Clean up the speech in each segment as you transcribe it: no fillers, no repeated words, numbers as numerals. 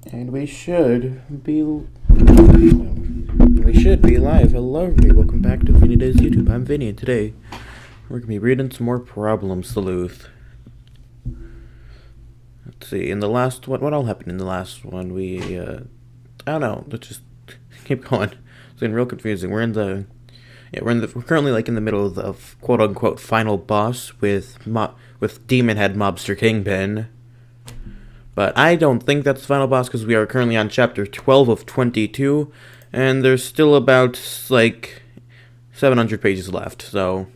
And we should be live. Hello everybody, welcome back to Vinny Does YouTube. I'm Vinny and today we're gonna be reading some more problem Sleuth. Let's see, in the last one, what all happened in the last one? I don't know, let's just keep going. It's getting real confusing. We're currently like in the middle of the quote unquote final boss with Demon Head Mobster Kingpin. But I don't think that's the final boss because we are currently on chapter 12 of 22, and there's still about, like, 700 pages left, so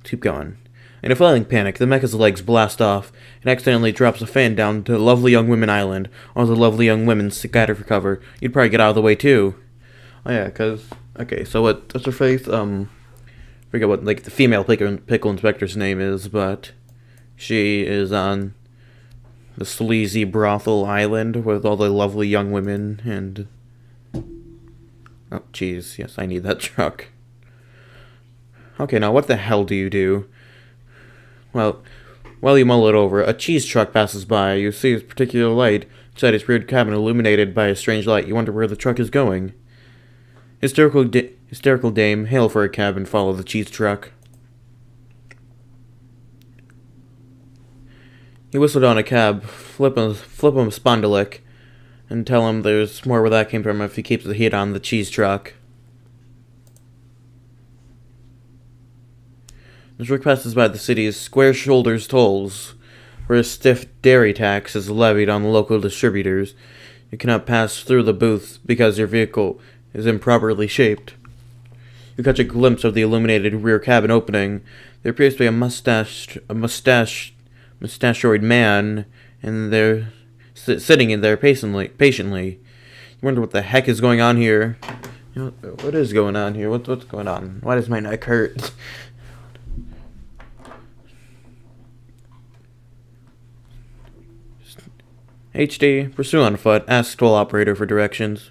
keep going. In a flailing panic, the mecha's legs blast off and accidentally drops a fan down to Lovely Young Women Island. All the lovely young women scatter for cover. You'd probably get out of the way, too. Oh, yeah, because, okay, so what's her face? Forget what, like, the female pickle inspector's name is, but she is on the sleazy brothel island with all the lovely young women and... Oh, jeez. Yes, I need that truck. Okay, now what the hell do you do? Well, while you mull it over, a cheese truck passes by. You see its particular light inside its weird cabin illuminated by a strange light. You wonder where the truck is going. Hysterical dame, hail for a cab and follow the cheese truck. You whistle down a cab, flip him a spondylek, and tell him there's more where that came from if he keeps the heat on the cheese truck. The truck passes by the city's Square Shoulders tolls, where a stiff dairy tax is levied on local distributors. You cannot pass through the booths because your vehicle is improperly shaped. You catch a glimpse of the illuminated rear cabin opening. There appears to be a mustachioed man, and they're sitting in there patiently. You wonder what the heck is going on here. What is going on here? What's going on? Why does my neck hurt? HD, pursue on foot. Ask toll operator for directions.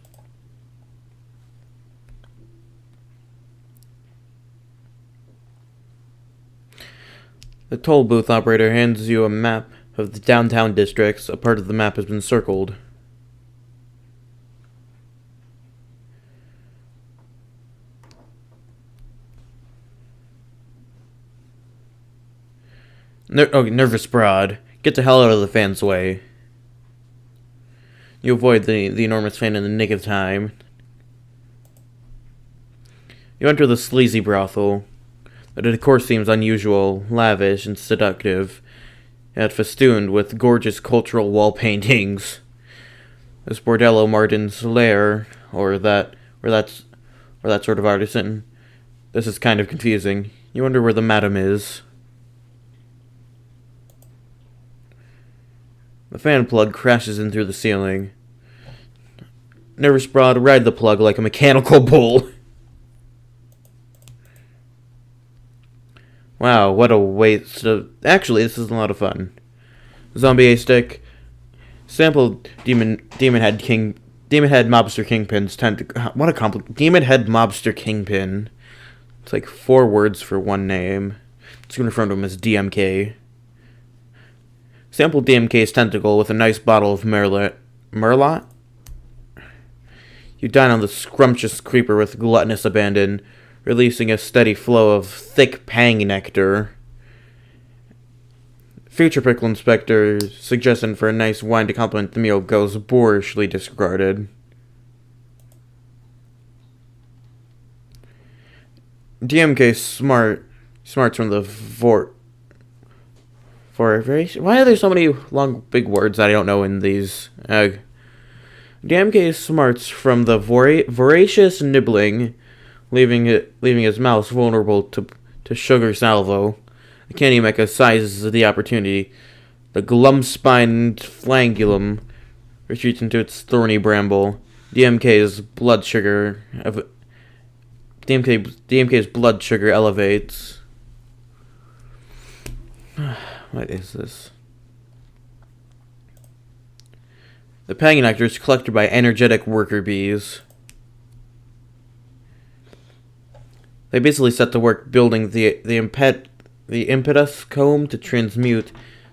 The toll booth operator hands you a map of the downtown districts. A part of the map has been circled. Nervous broad. Get the hell out of the fan's way. You avoid the enormous fan in the nick of time. You enter the sleazy brothel. The decor seems unusual, lavish, and seductive, yet festooned with gorgeous cultural wall paintings. This bordello Martin's lair, or that sort of artisan. This is kind of confusing. You wonder where the madam is. The fan plug crashes in through the ceiling. Nervous broad, ride the plug like a mechanical bull. Wow, what a waste of... Actually, this is a lot of fun. Zombie A-stick. Sample Demon Head Mobster Kingpin's what a Demon Head Mobster Kingpin. It's like 4 words for one name. It's going to refer to him as DMK. Sample DMK's tentacle with a nice bottle of Merlot. You dine on the scrumptious creeper with gluttonous abandon, releasing a steady flow of thick pang nectar. Future Pickle Inspector's suggestion for a nice wine to complement the meal goes boorishly disregarded. DMK smarts from the why are there so many long big words that I don't know in these? DMK smarts from the voracious nibbling, leaving his mouth vulnerable to sugar salvo. The candy mecha seizes the opportunity. The glum-spined flangulum retreats into its thorny bramble. DMK's blood sugar elevates. What is this? The pang nectar is collected by energetic worker bees. They basically set to work building the impetus comb to transmute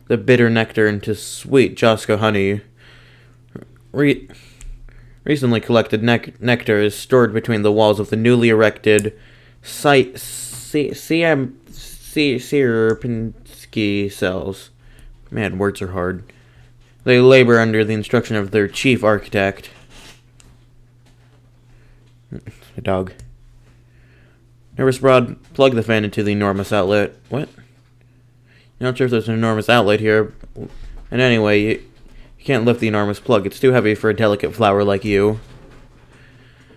the bitter nectar into sweet Josco honey. Re- recently collected nectar is stored between the walls of the newly erected Sierpinski cells. Man, words are hard. They labor under the instruction of their chief architect. A dog. Nervous Broad, plug the fan into the enormous outlet. What? You're not sure if there's an enormous outlet here. And anyway, you can't lift the enormous plug. It's too heavy for a delicate flower like you.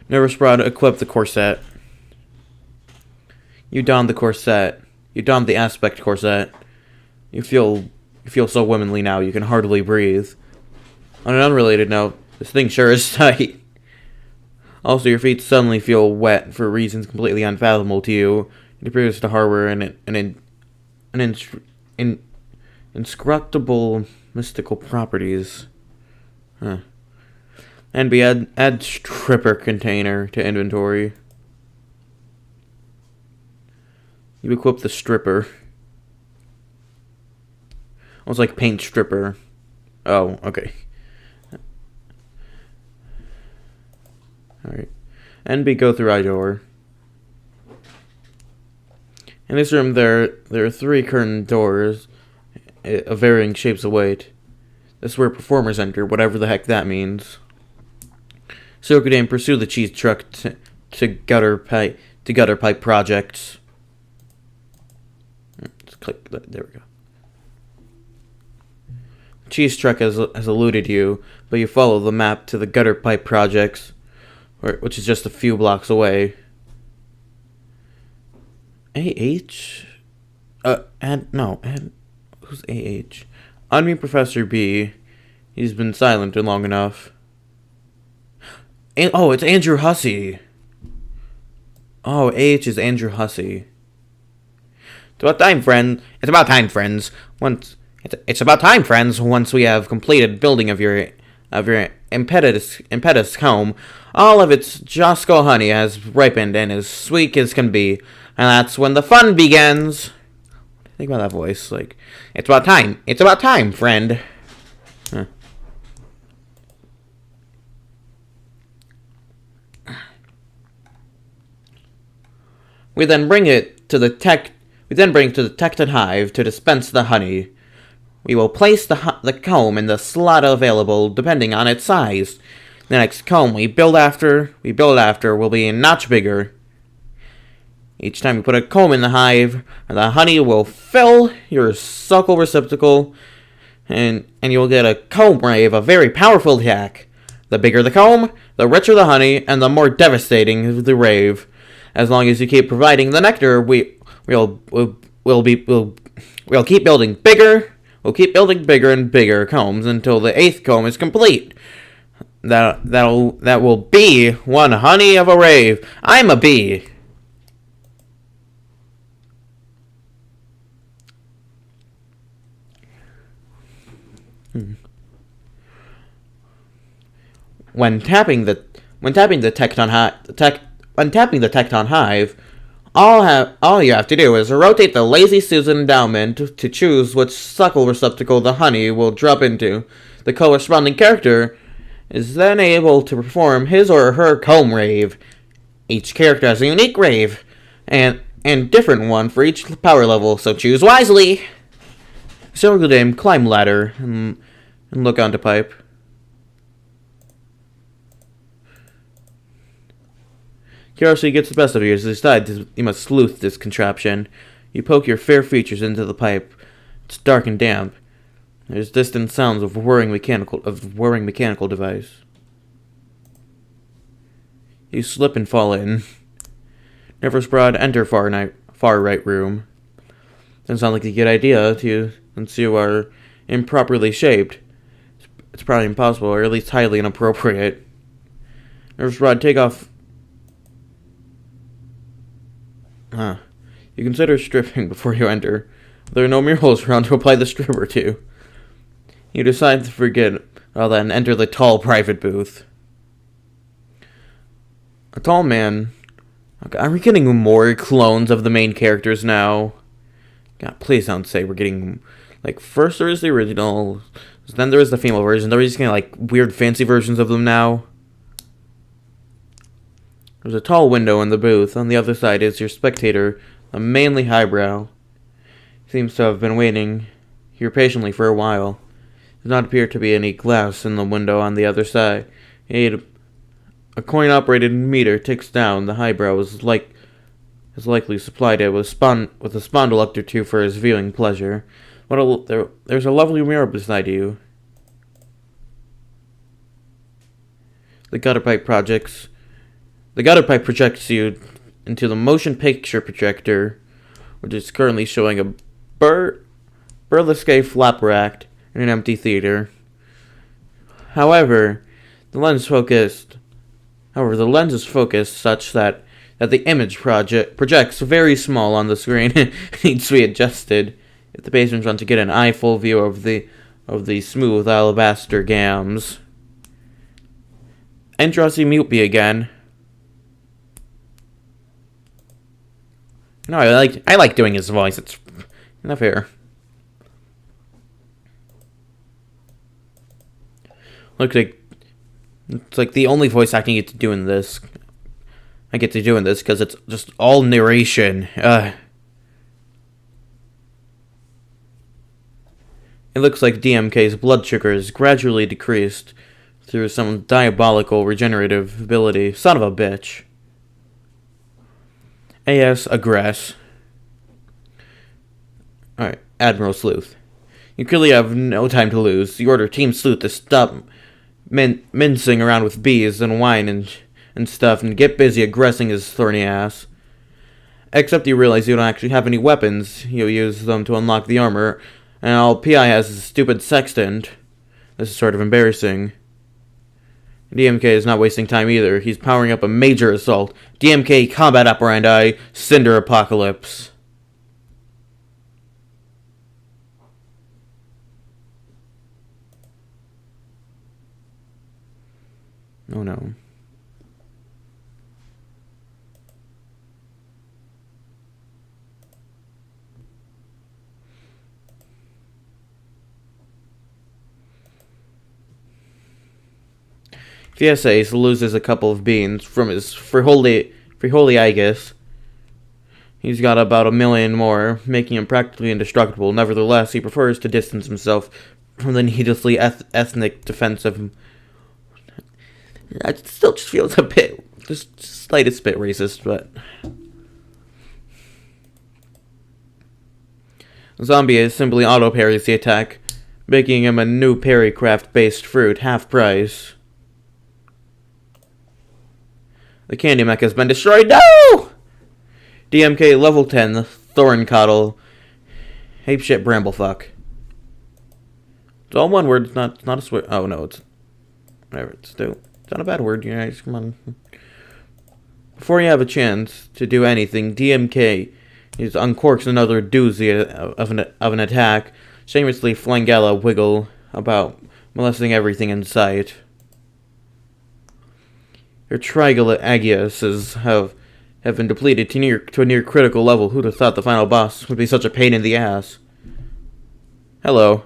Nervous Broad, equip the corset. You don the corset. You don the aspect corset. You feel so womanly now, you can hardly breathe. On an unrelated note, this thing sure is tight. Also, your feet suddenly feel wet for reasons completely unfathomable to you. It appears to harbor an inscrutable mystical properties. Huh. And add stripper container to inventory. You equip the stripper. Almost like paint stripper. Oh, okay. Alright. NB, go through door. In this room, there are 3 curtain doors of varying shapes of weight. This is where performers enter, whatever the heck that means. Silkerdame, pursue the cheese truck to gutter pipe projects. Just click that. There we go. The cheese truck has eluded you, but you follow the map to the gutter pipe projects, which is just a few blocks away. AH? Who's AH? Unmute Professor B. He's been silent long enough. It's Andrew Hussey. Oh, AH is Andrew Hussey. It's about time, friends. It's about time, friends. Once we have completed building of your impetus home, all of its Josco honey has ripened and is sweet as can be, and that's when the fun begins. Think about that voice. Like, it's about time, friend. Huh. We then bring it to the Tecton hive to dispense the honey. We will place the comb in the slot available depending on its size. The next comb we build after will be a notch bigger. Each time you put a comb in the hive, the honey will fill your suckle receptacle, and you'll get a comb rave, a very powerful attack. The bigger the comb, the richer the honey, and the more devastating the rave. As long as you keep providing the nectar, we'll keep building bigger. We'll keep building bigger and bigger combs until the 8th comb is complete. That will be one honey of a rave. I'm a bee. When tapping the Tecton hive, all you have to do is rotate the Lazy Susan endowment to choose which suckle receptacle the honey will drop into. The corresponding character is then able to perform his or her comb rave. Each character has a unique rave, and different one for each power level, so choose wisely. Silkerdame, climb ladder and look onto pipe. Curiosity gets the best of you as you decide you must sleuth this contraption. You poke your fair features into the pipe. It's dark and damp. There's distant sounds of whirring mechanical device. You slip and fall in. Nervous Broad, enter far right room. Doesn't sound like a good idea to you, since you are improperly shaped. It's probably impossible, or at least highly inappropriate. Nervous Broad, take off. You consider stripping before you enter. There are no murals around to apply the stripper to. You decide to forget all that and enter the tall private booth. A tall man. Okay, are we getting more clones of the main characters now? God, please don't say we're getting, like, first there is the original, So then there is the female version. They're just kind of like weird fancy versions of them now. There's a tall window in the booth. On the other side is your spectator, a manly highbrow. He seems to have been waiting here patiently for a while. There does not appear to be any glass in the window on the other side. A coin-operated meter ticks down. The highbrow is likely supplied it with a spondylect or two for his viewing pleasure. There's a lovely mirror beside you. The gutter pipe projects you into the motion picture projector, which is currently showing a burlesque flapper act in an empty theater. However, the lens is focused such that the image projects very small on the screen and needs to be adjusted if the patrons want to get an eye-full view of the smooth alabaster gams. Entrossi mute me again. No, I like doing his voice. It's not fair. It's like the only voice acting I get to do in this. Because it's just all narration. It looks like DMK's blood sugar is gradually decreased through some diabolical regenerative ability. Son of a bitch. AS aggress. Alright, Admiral Sleuth. You clearly have no time to lose. You order Team Sleuth to stop mincing around with bees and wine and stuff and get busy aggressing his thorny ass. Except you realize you don't actually have any weapons. You'll use them to unlock the armor, and all PI has is a stupid sextant. This is sort of embarrassing. DMK is not wasting time either. He's powering up a major assault. DMK combat operandi, Cinder Apocalypse. Oh no. Fiesses loses a couple of beans from his frijoles, I guess. He's got about 1 million more, making him practically indestructible. Nevertheless, he prefers to distance himself from the needlessly ethnic defensive. It still just feels a bit, just slightest bit racist, but. Zombie simply auto-parries the attack, making him a new Perrycraft-based fruit, half price. The candy mech has been destroyed. No! DMK level 10, Thorncoddle. Apeshit Bramblefuck. It's all one word, it's not a swear. Oh no, it's. Whatever, it's not a bad word, you guys, come on. Before you have a chance to do anything, DMK uncorks another doozy of an attack, shamelessly flangella wiggle about molesting everything in sight. Your Trigala Agiuses have been depleted to a near critical level. Who'd have thought the final boss would be such a pain in the ass? Hello.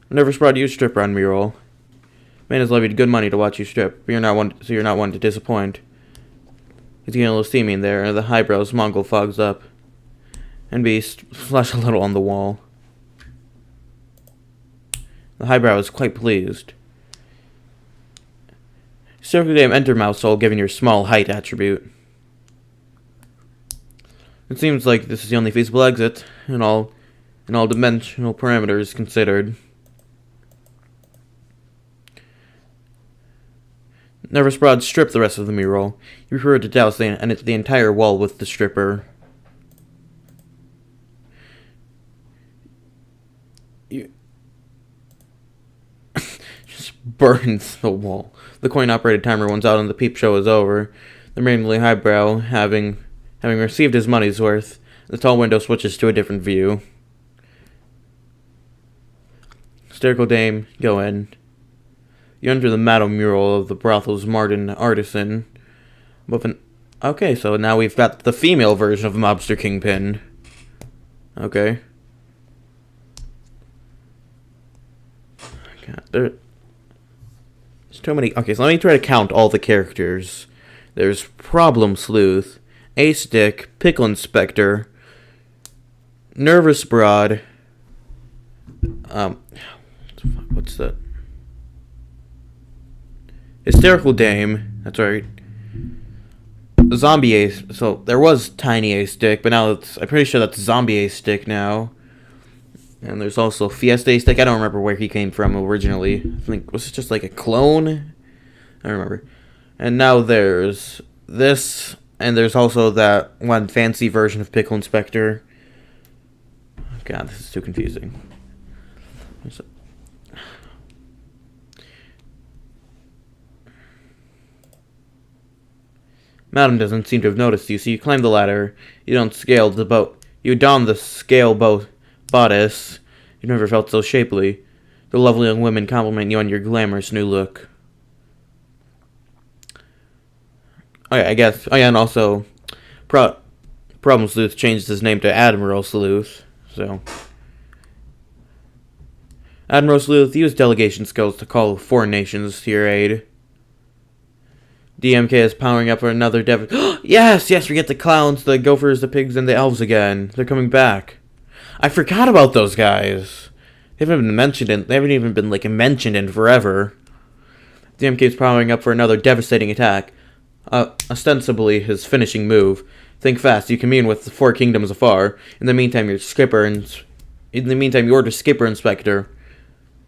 Never brought you a stripper on me-roll. Man has levied good money to watch you strip, but you're not one to disappoint. He's getting a little steamy in there, and the highbrows Mongol fogs up. And Beast flash a little on the wall. The highbrow is quite pleased. Circle game enter mouse hole given your small height attribute. It seems like this is the only feasible exit, in all dimensional parameters considered. Never Sprod strip the rest of the mural. You prefer to douse the entire wall with the stripper. You just burns the wall. The coin-operated timer runs out and the peep show is over. The randomly highbrow, having received his money's worth, the tall window switches to a different view. Hysterical dame, go in. You enter the Madame mural of the brothel's Martin artisan. Okay, so now we've got the female version of Mobster Kingpin. Okay. There's too many. Okay, so let me try to count all the characters. There's Problem Sleuth, Ace Dick, Pickle Inspector, Nervous Broad. What's that? Hysterical Dame. That's right. Zombie Ace. So there was Tiny Ace Dick, but now I'm pretty sure that's Zombie Ace Dick now. And there's also Fiesta Ace Dick. I don't remember where he came from originally. I think was it just like a clone? I don't remember. And now there's this, and there's also that one fancy version of Pickle Inspector. God, this is too confusing. Madam doesn't seem to have noticed you, so you climb the ladder. You don't scale the boat. You don the scale boat bodice. You've never felt so shapely. The lovely young women compliment you on your glamorous new look. Oh yeah, I guess. Oh yeah, and also, Problem Sleuth changed his name to Admiral Sleuth. So, Admiral Sleuth used delegation skills to call foreign nations to your aid. DMK is powering up for another Yes, we get the clowns, the gophers, the pigs, and the elves again. They're coming back. I forgot about those guys. They haven't been mentioned in. They haven't even been mentioned in forever. DMK is powering up for another devastating attack. Ostensibly his finishing move. Think fast. You commune with the four kingdoms afar. In the meantime, you order Skipper Inspector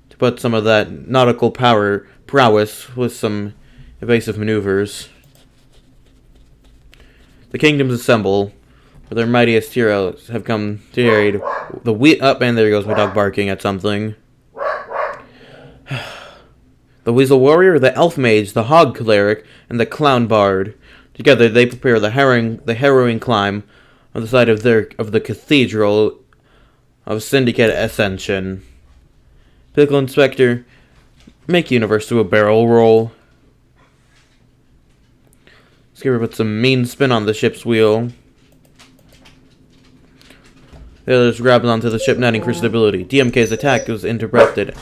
to put some of that nautical prowess with some evasive maneuvers. The kingdoms assemble. For their mightiest heroes have come to aid. And there goes my dog barking at something. The Weasel Warrior, the Elf Mage, the Hog Cleric, and the Clown Bard. Together they prepare the harrowing climb on the side of the Cathedral of Syndicate Ascension. Pickle Inspector, make Universe do a barrel roll. Skipper puts some mean spin on the ship's wheel. The others grab onto the ship, netting for stability. DMK's attack was interrupted.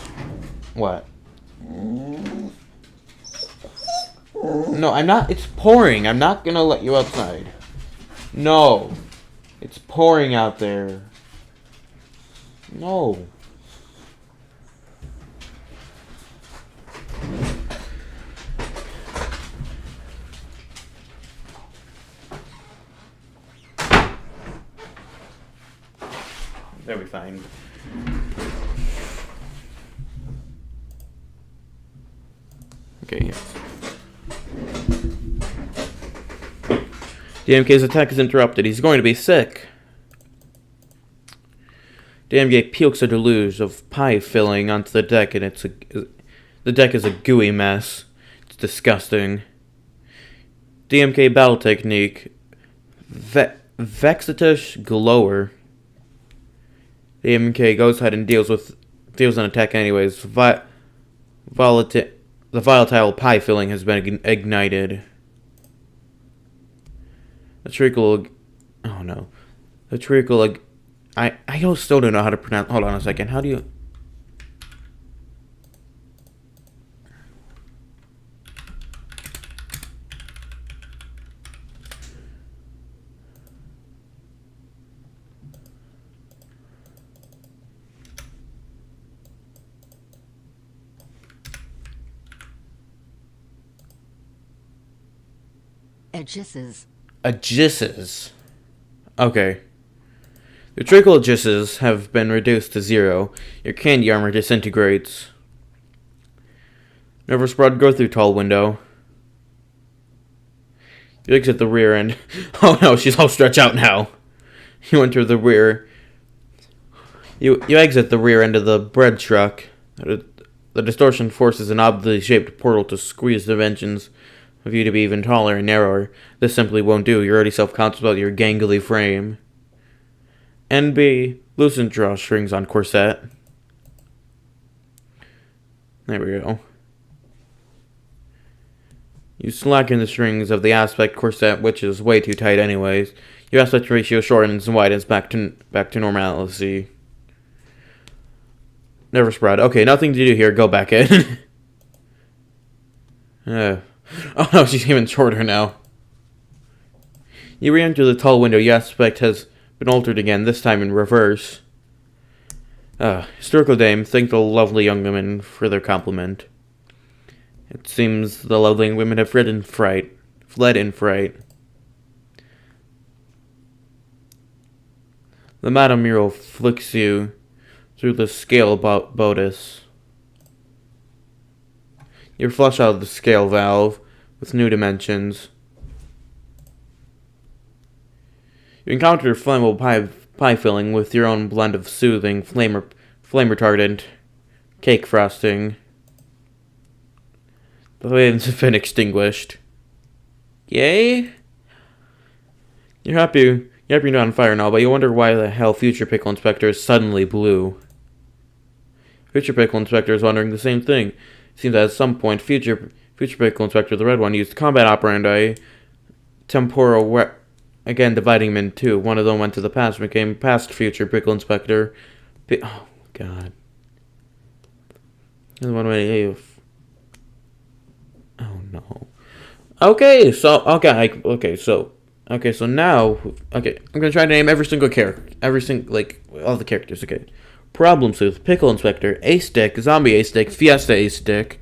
What? No, I'm not. It's pouring. I'm not gonna let you outside. No. It's pouring out there. No. That'll be fine. Okay, yeah. DMK's attack is interrupted. He's going to be sick. DMK pukes a deluge of pie filling onto the deck, and the deck is a gooey mess. It's disgusting. DMK battle technique. Vexitish Glower. DMK goes ahead and deals an attack anyways. The volatile pie filling has been ignited. The treacle. Oh no. The treacle. I still don't know how to pronounce. Hold on a second. How do you? Agisses. Okay. The trickle agisses have been reduced to 0. Your candy armor disintegrates. Nervous Broad, go through tall window. You exit the rear end. Oh no, she's all stretched out now. You enter the rear. You exit the rear end of the bread truck. The distortion forces an oddly shaped portal to squeeze dimensions of you to be even taller and narrower. This simply won't do. You're already self-conscious about your gangly frame. NB, loosen drawstrings on corset. There we go. You slacken the strings of the aspect corset, which is way too tight anyways. Your aspect ratio shortens and widens back to normalcy. Never spread. Okay, nothing to do here. Go back in. Oh no, she's even shorter now. You re-enter the tall window. Your aspect has been altered again, this time in reverse. Historical dame, thank the lovely young women for their compliment. It seems the lovely young women have fled in fright. The Madame Muriel flicks you through the scale bodice. You're flushed out of the scale valve with new dimensions. You encounter flammable pie filling with your own blend of soothing, flame retardant, cake frosting. The flames have been extinguished. Yay? You're happy you're not on fire now, but you wonder why the hell Future Pickle Inspector is suddenly blue. Future Pickle Inspector is wondering the same thing. It seems that at some point, Future Pickle Inspector, the red one, used combat operandi temporal again, dividing them in two. One of them went to the past and became past Future Pickle Inspector. Oh, God. The one way. Oh, no. Okay, so now, I'm gonna try to name every single character, all the characters. Okay, Problem Sleuth, Pickle Inspector, A-Stick, Zombie A-Stick, Fiesta A-Stick,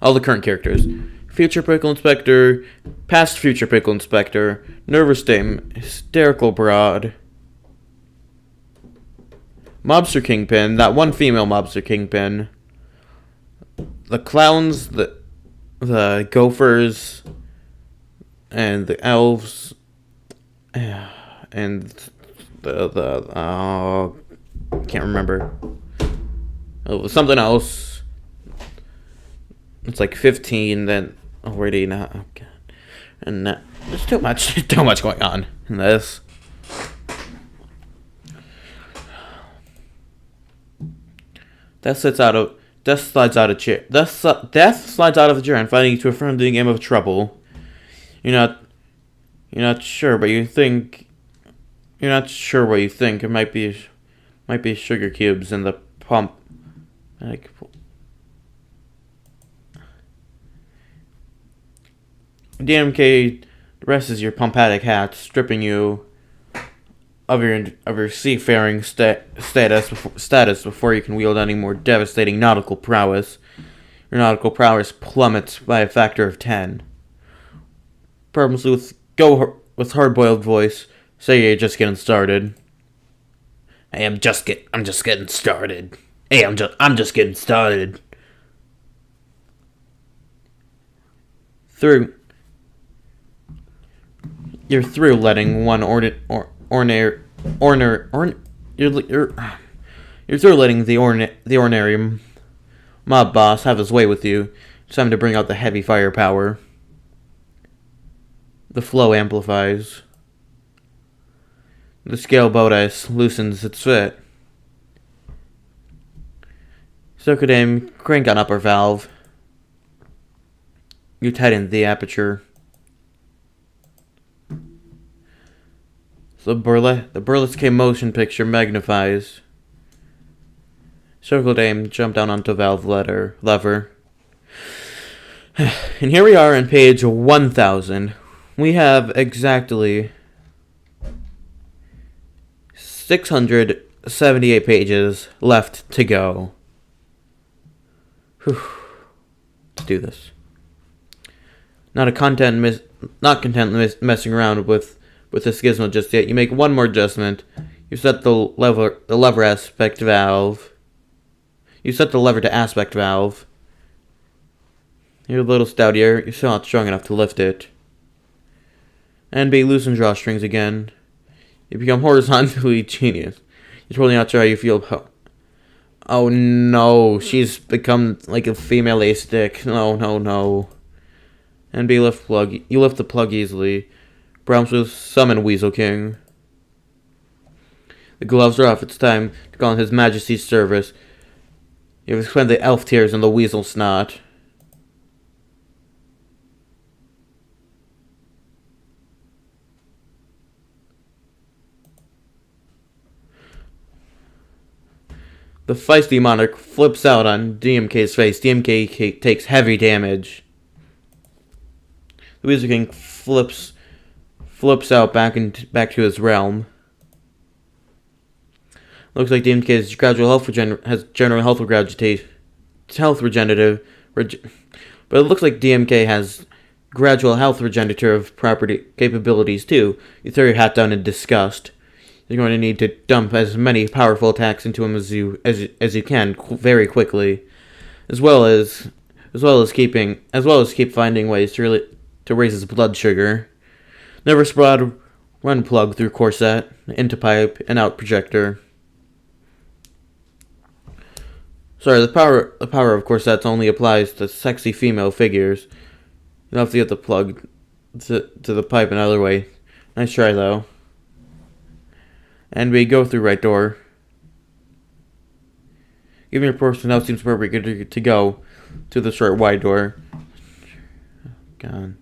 all the current characters. Future Pickle Inspector, Past Future Pickle Inspector, Nervous Dame, Hysterical Broad, Mobster Kingpin, that one female Mobster Kingpin, the clowns, the gophers, and the elves, and can't remember. It was something else. It's like 15 then already now. Oh God. And there's too much going on in this. Death slides out of a chair. Death slides out of the chair and finding you to a friendly game of trouble. You're not sure, but you think. You're not sure what you think. It might be sugar cubes in the pump. DMK dresses your pompatic hat, stripping you of your seafaring status before you can wield any more devastating nautical prowess. Your nautical prowess plummets by a factor of 10. Purposely with hard-boiled voice, say you're just getting started. Hey, I'm just getting started. Hey, I'm just getting started. You're through letting you're through letting the ordinary mob boss have his way with you. It's time to bring out the heavy firepower. The flow amplifies. The scale bodice loosens its fit. Circuit aim, crank on upper valve. You tighten the aperture. The burlesque motion picture magnifies. Circle aim, jump down onto valve lever. And here we are on page 1000. We have exactly 678 pages left to go. Whew. Let's do this. Not content messing around with the Gizmo just yet. You make one more adjustment. You set the lever aspect valve. You set the lever to aspect valve. You're a little stoutier. You're still not strong enough to lift it. And B, loosen drawstrings again. You become horizontally genius. You're totally not sure how you feel. Oh no, she's become like a female A-Stick. No. And B, you lift the plug easily. Browns with summon Weasel King. The gloves are off. It's time to call on His Majesty's service. You've expended the elf tears and the weasel snot. The feisty monarch flips out on DMK's face. DMK takes heavy damage. The Wizard King flips out back to his realm. Looks like DMK's gradual health has general health regenerative, but it looks like DMK has gradual health regenerative property capabilities too. You throw your hat down in disgust. You're going to need to dump as many powerful attacks into him as you can very quickly, as well as keep finding ways to raise his blood sugar. Never spread run plug through corset, into pipe, and out projector. Sorry, the power of corsets only applies to sexy female figures. You don't have to get the plug to the pipe another way. Nice try though. And we go through right door. Given your personnel seems appropriate to go to the short wide door. God.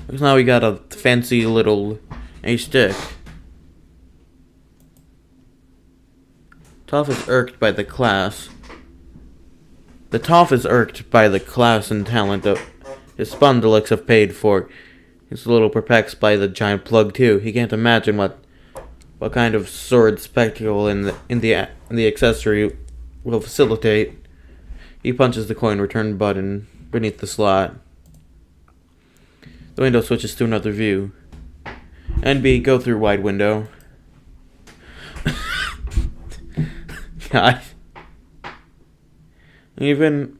Because now we got a fancy little stick. Toph is irked by the class. Toph is irked by the class and talent of his spondylix have paid for. He's a little perplexed by the giant plug too. He can't imagine what kind of sword spectacle in the accessory will facilitate. He punches the coin return button beneath the slot. The window switches to another view. NB, go through wide window. God. You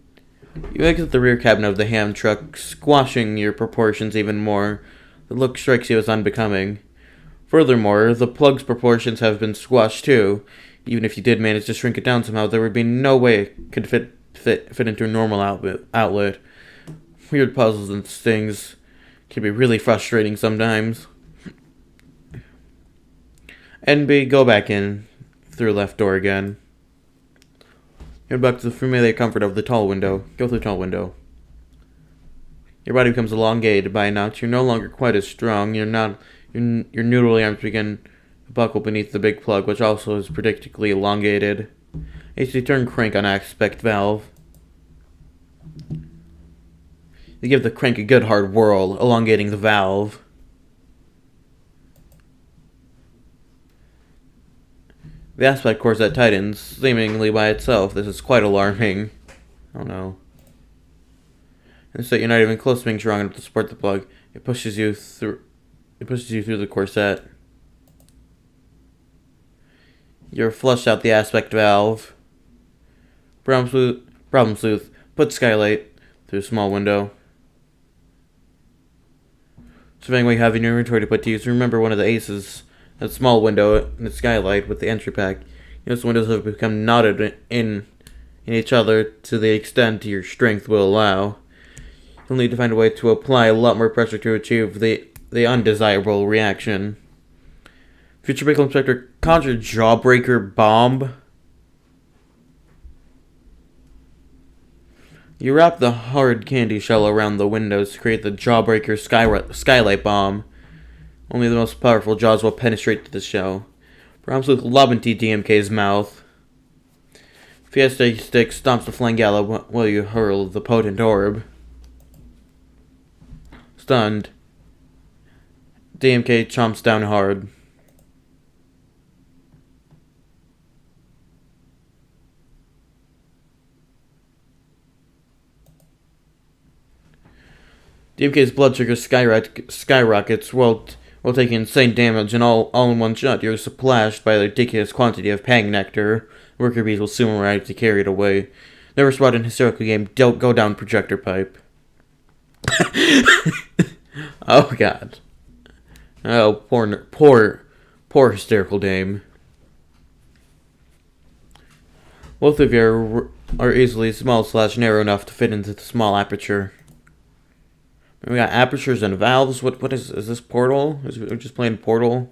exit the rear cabin of the ham truck, squashing your proportions even more. The look strikes you as unbecoming. Furthermore, the plug's proportions have been squashed too. Even if you did manage to shrink it down somehow, there would be no way it could fit into a normal outlet. Weird puzzles and things can be really frustrating sometimes. NB, go back in through left door again. Head back to the familiar comfort of the tall window. Go through the tall window. Your body becomes elongated by now. You're no longer quite as strong. Your noodly arms begin to buckle beneath the big plug, which also is predictably elongated. AC turn crank on aspect valve. You give the crank a good hard whirl, elongating the valve. The aspect corset tightens, seemingly by itself. This is quite alarming. Oh no. Instead, you're not even close to being strong enough to support the plug. It pushes you through the corset. You're flushed out the aspect valve. Problem Sleuth. Put skylight through a small window. Surveying what you have in your inventory to put to use. Remember one of the aces. A small window in the skylight with the entry pack. Those windows have become knotted in each other to the extent your strength will allow. You'll need to find a way to apply a lot more pressure to achieve the undesirable reaction. Future Vehicle Inspector, conjure Jawbreaker Bomb. You wrap the hard candy shell around the windows to create the Jawbreaker Skylight Bomb. Only the most powerful jaws will penetrate the shell. Perhaps with lob into DMK's mouth. Fiesta Stick stomps the flying gala while you hurl the potent orb. Stunned. DMK chomps down hard. DMK's blood sugar skyrockets while taking insane damage, and all in one shot. You're splashed by a ridiculous quantity of Pang Nectar. Worker bees will soon arrive to carry it away. Never spot an hysterical game. Don't go down projector pipe. Oh God. Oh, poor hysterical dame. Both of you are easily small/narrow enough to fit into the small aperture. We got apertures and valves. What is this Portal? We're just playing Portal.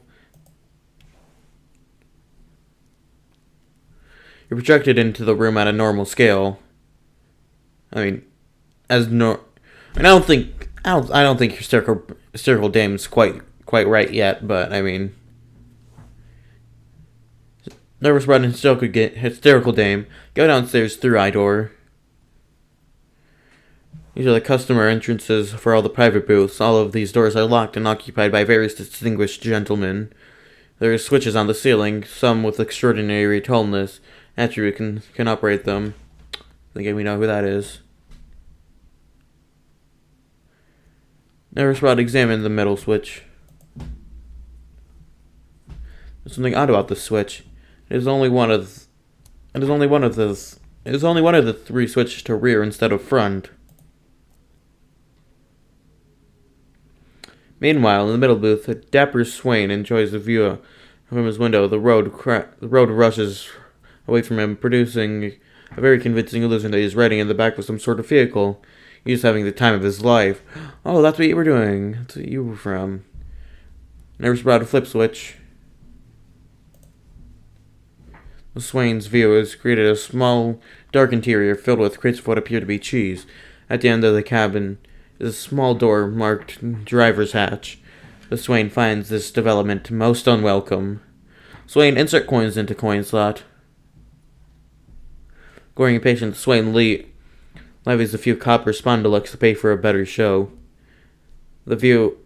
You're projected into the room at a normal scale. I mean, I don't think hysterical dame's quite quite right yet, but I mean, nervous red and hysterical dame, go downstairs through eye door. These are the customer entrances for all the private booths. All of these doors are locked and occupied by various distinguished gentlemen. There are switches on the ceiling, some with extraordinary tallness. Attribute can operate them. I think we know who that is. Nervous Rod examined the metal switch. There's something odd about this switch. It is only one of the three switches to rear instead of front. Meanwhile, in the middle booth, a dapper Swain enjoys the view from his window. The road rushes away from him, producing a very convincing illusion that he's riding in the back of some sort of vehicle. He's having the time of his life. Oh, that's what you were doing. That's what you were from. Nervous brought a flip switch. The Swain's view has created a small, dark interior filled with crates of what appear to be cheese. At the end of the cabin is a small door marked driver's hatch. The Swain finds this development most unwelcome. Swain, insert coins into coin slot. Growing impatient, Swain levies a few copper spondylux to pay for a better show. The view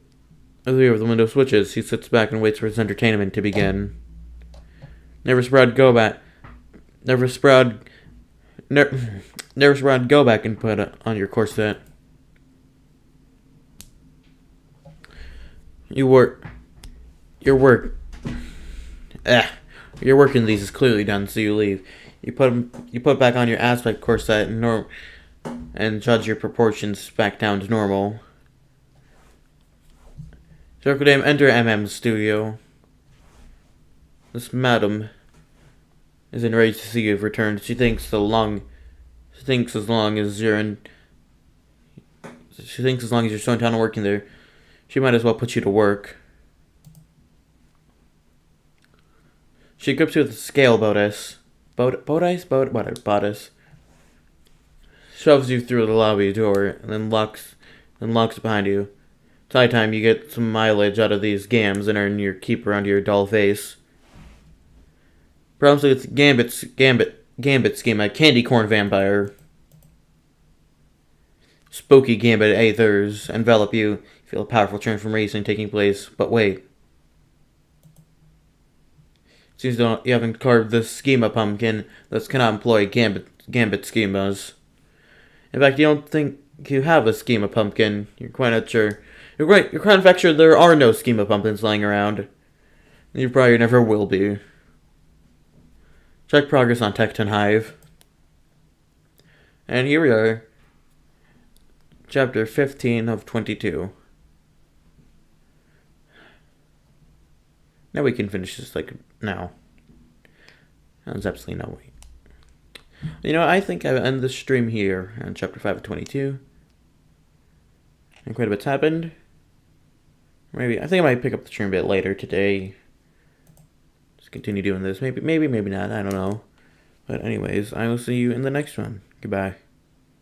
of the window switches. He sits back and waits for his entertainment to begin. Nervous Rod, go back and put on your corset. Your work in these is clearly done, so you leave. You put back on your aspect corset and judge your proportions back down to normal. Circle Dame, enter MM's studio. This madam is enraged to see you've returned. She thinks as long as you're so in town and working there, she might as well put you to work. She grips you with a scale bodice. Bodice. Shoves you through the lobby door and then locks it behind you. It's high time you get some mileage out of these gams and earn your keep around your dull face. Problems with Gambit scheme, a candy corn vampire. Spooky Gambit aethers envelop you. You feel a powerful transformation taking place, but wait. Seems you haven't carved this schema pumpkin. Thus cannot employ Gambit schemas. In fact, you don't think you have a schema pumpkin. You're quite not sure. You're quite in fact sure there are no schema pumpkins lying around. You probably never will be. Check progress on Tecton Hive. And here we are. Chapter 15 of 22. Now we can finish this now. There's absolutely no way. I think I'll end the stream here on chapter 5 of 22. And quite a bit's happened. I think I might pick up the stream a bit later today. Continue doing this. Maybe not. I don't know. But anyways, I will see you in the next one. Goodbye.